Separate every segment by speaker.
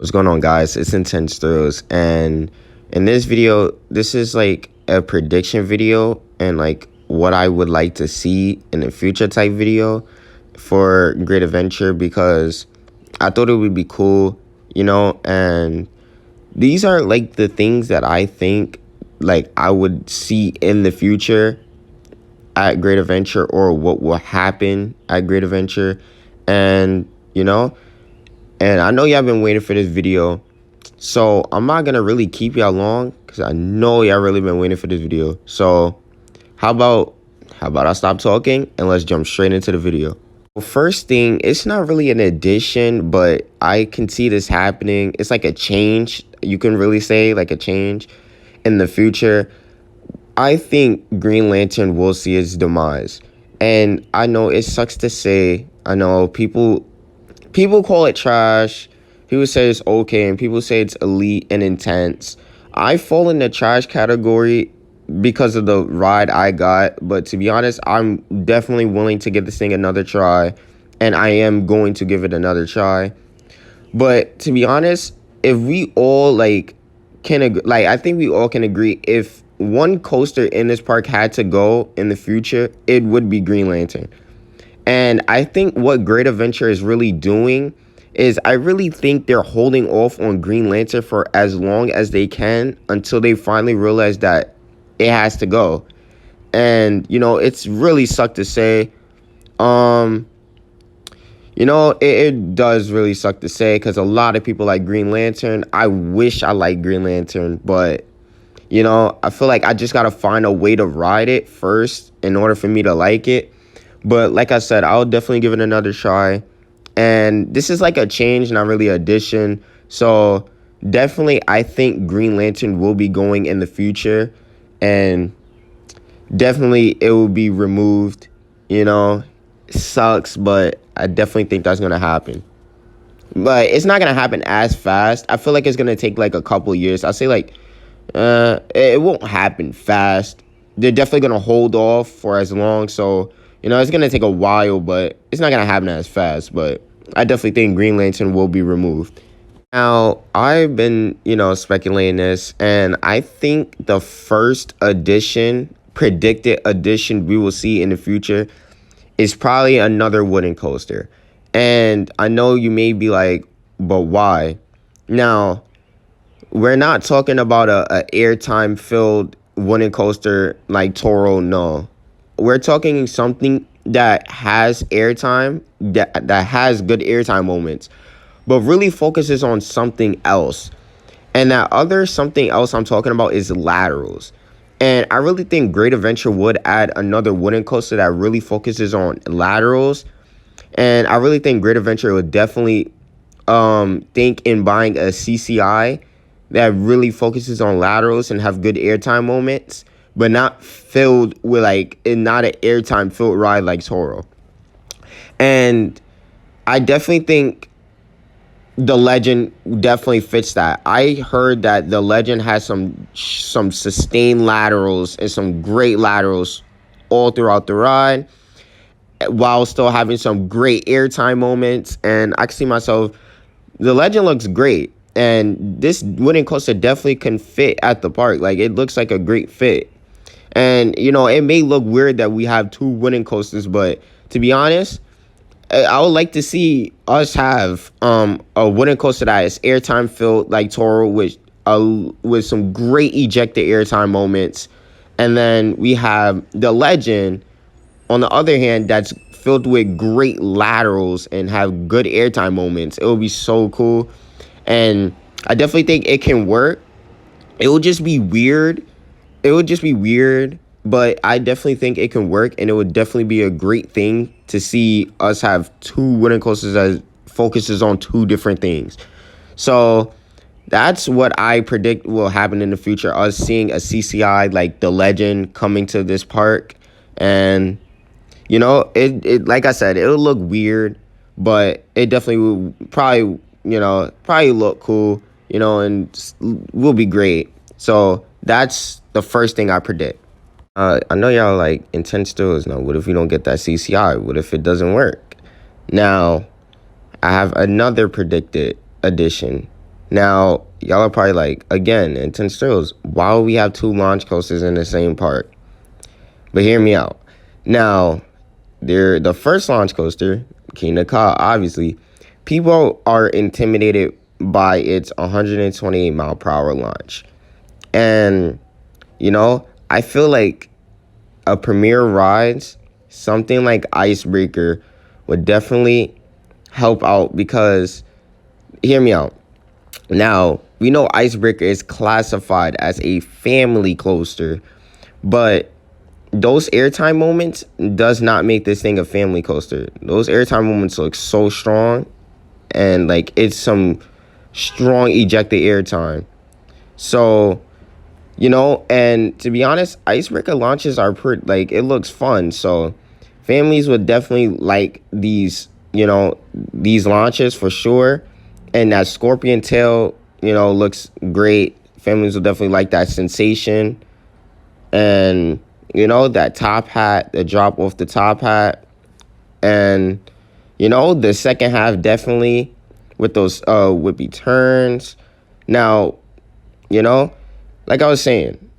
Speaker 1: What's going on, guys? It's Intense Thrills, and in this video, this is like a prediction video and like what I would like to see in the future type video for Great Adventure, because I thought it would be cool, and these are like the things that I think like I would see in the future at Great Adventure, or what will happen at Great Adventure. And and I know y'all been waiting for this video, so I'm not gonna really keep y'all long because I know y'all really been waiting for this video. So how about I stop talking and let's jump straight into the video. Well, first thing, it's not really an addition, but I can see this happening. It's like a change. You can really say like a change in the future. I think Green Lantern will see its demise. And I know it sucks to say. I know people call it trash. People say it's okay, and people say it's elite and intense. I fall in the trash category because of the ride I got. But to be honest, I'm definitely willing to give this thing another try. And I am going to give it another try. But to be honest, if we all I think we all can agree, if one coaster in this park had to go in the future, it would be Green Lantern. And I think what Great Adventure is really doing is, I really think they're holding off on Green Lantern for as long as they can until they finally realize that it has to go. And, it's really sucked to say. It does really suck to say, because a lot of people like Green Lantern. I wish I liked Green Lantern, but, I feel like I just got to find a way to ride it first in order for me to like it. But like I said, I'll definitely give it another try. And this is like a change, not really an addition. So definitely, I think Green Lantern will be going in the future. And definitely it will be removed. It sucks, but I definitely think that's going to happen. But it's not going to happen as fast. I feel like it's going to take like a couple years. I say it won't happen fast. They're definitely going to hold off for as long. So it's going to take a while, but it's not going to happen as fast. But I definitely think Green Lantern will be removed. Now, I've been, speculating this, and I think the first predicted addition we will see in the future is probably another wooden coaster. And I know you may be like, but why? Now, we're not talking about a airtime filled wooden coaster like Toro, no. We're talking something that has airtime, that has good airtime moments, but really focuses on something else. And that other something else I'm talking about is Laterals. And I really think Great Adventure would add another wooden coaster that really focuses on Laterals. And I really think Great Adventure would definitely think in buying a CCI that really focuses on Laterals and have good airtime moments, but not filled with not an airtime filled ride like Toro. And I definitely think the Legend definitely fits that. I heard that the Legend has some sustained Laterals and some great Laterals all throughout the ride, while still having some great airtime moments. And I can see myself, the Legend looks great, and this wooden coaster definitely can fit at the park. Like, it looks like a great fit. And, it may look weird that we have two wooden coasters, but to be honest, I would like to see us have a wooden coaster that is airtime filled like Toro, with some great ejected airtime moments. And then we have the Legend, on the other hand, that's filled with great Laterals and have good airtime moments. It will be so cool. And I definitely think it can work. It will just be weird. But I definitely think it can work, and it would definitely be a great thing to see us have two wooden coasters that focuses on two different things. So that's what I predict will happen in the future, us seeing a CCI like the Legend coming to this park. And, it like I said, it'll look weird, but it definitely will probably look cool, and will be great. So that's the first thing I predict. I know y'all like intense stills. Now, what if we don't get that CCI? What if it doesn't work? Now, I have another predicted addition, Now, y'all are probably like, again, intense thrills, why would we have two launch coasters in the same park? But hear me out. Now, the first launch coaster, King Ka, obviously, people are intimidated by its 128 mile per hour launch. And, I feel like a premier rides, something like Icebreaker would definitely help out because, hear me out. Now, we know Icebreaker is classified as a family coaster, but those airtime moments does not make this thing a family coaster. Those airtime moments look so strong, and like it's some strong ejected airtime. So, and to be honest, Icebreaker launches are pretty, like, it looks fun. So families would definitely like these launches for sure. And that scorpion tail, looks great. Families will definitely like that sensation. And, that top hat, the drop off the top hat. And, the second half definitely with those whippy turns. Now, like I was saying,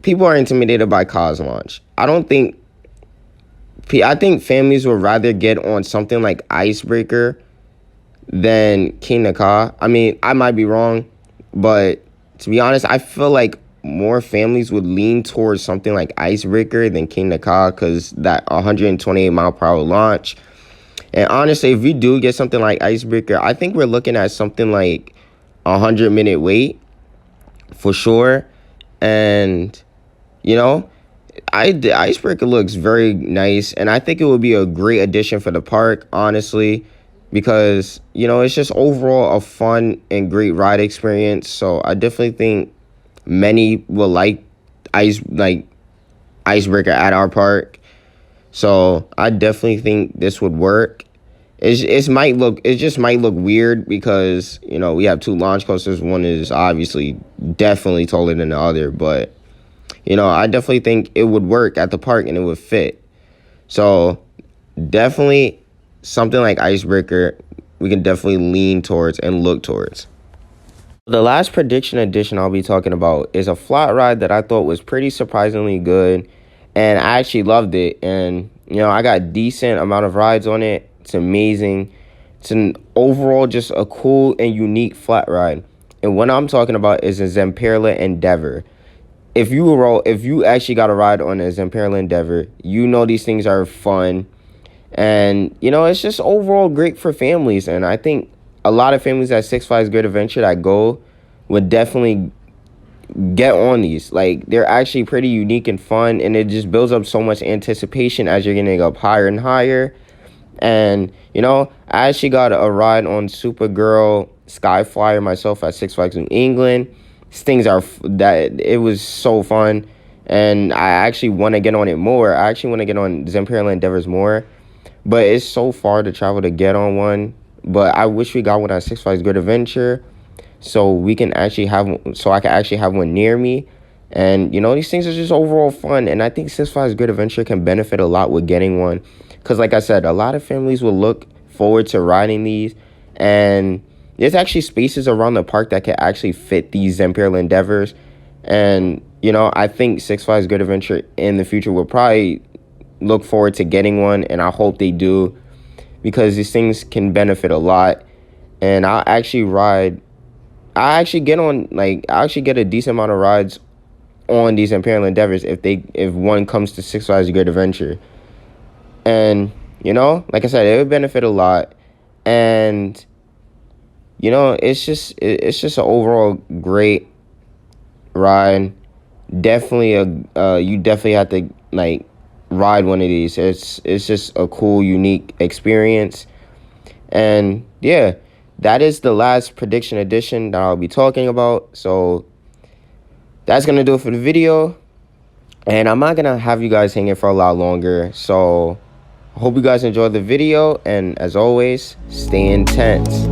Speaker 1: people are intimidated by Ka's launch. I think families would rather get on something like Icebreaker than King Ka. I mean, I might be wrong, but to be honest, I feel like more families would lean towards something like Icebreaker than King Ka because that 128 mile per hour launch. And honestly, if we do get something like Icebreaker, I think we're looking at something like 100-minute wait for sure. And, the Icebreaker looks very nice, and I think it would be a great addition for the park, honestly, because, it's just overall a fun and great ride experience. So I definitely think many will like Icebreaker at our park. So I definitely think this would work. It just might look weird because, we have two launch coasters. One is obviously definitely taller than the other, but, I definitely think it would work at the park and it would fit. So definitely something like Icebreaker, we can definitely lean towards and look towards. The last prediction edition I'll be talking about is a flat ride that I thought was pretty surprisingly good, and I actually loved it. And, I got decent amount of rides on it. It's amazing. It's an overall just a cool and unique flat ride. And what I'm talking about is a Zamperla Endeavor. If you actually got a ride on a Zamperla Endeavor, these things are fun. And, it's just overall great for families. And I think a lot of families at Six Flags Great Adventure that go would definitely get on these. Like, they're actually pretty unique and fun. And it just builds up so much anticipation as you're getting up higher and higher. And, I actually got a ride on Supergirl Skyflyer myself at Six Flags New England. These things it was so fun. And I actually want to get on it more. I actually want to get on Zamperla Endeavors more. But it's so far to travel to get on one. But I wish we got one at Six Flags Great Adventure so I can actually have one near me. And, these things are just overall fun. And I think Six Flags Great Adventure can benefit a lot with getting one. Because, like I said, a lot of families will look forward to riding these. And there's actually spaces around the park that can actually fit these Zamperla Endeavors. And, I think Six Flags Great Adventure in the future will probably look forward to getting one. And I hope they do. Because these things can benefit a lot. And I actually get a decent amount of rides on these Imperial Endeavors if one comes to Six Flags Great Adventure. And, like I said, it would benefit a lot. And, it's just an overall great ride. Definitely you definitely have to ride one of these. It's just a cool, unique experience. And yeah, that is the last prediction edition that I'll be talking about. So that's gonna do it for the video. And I'm not gonna have you guys hanging for a lot longer. So I hope you guys enjoyed the video, and as always, stay intense.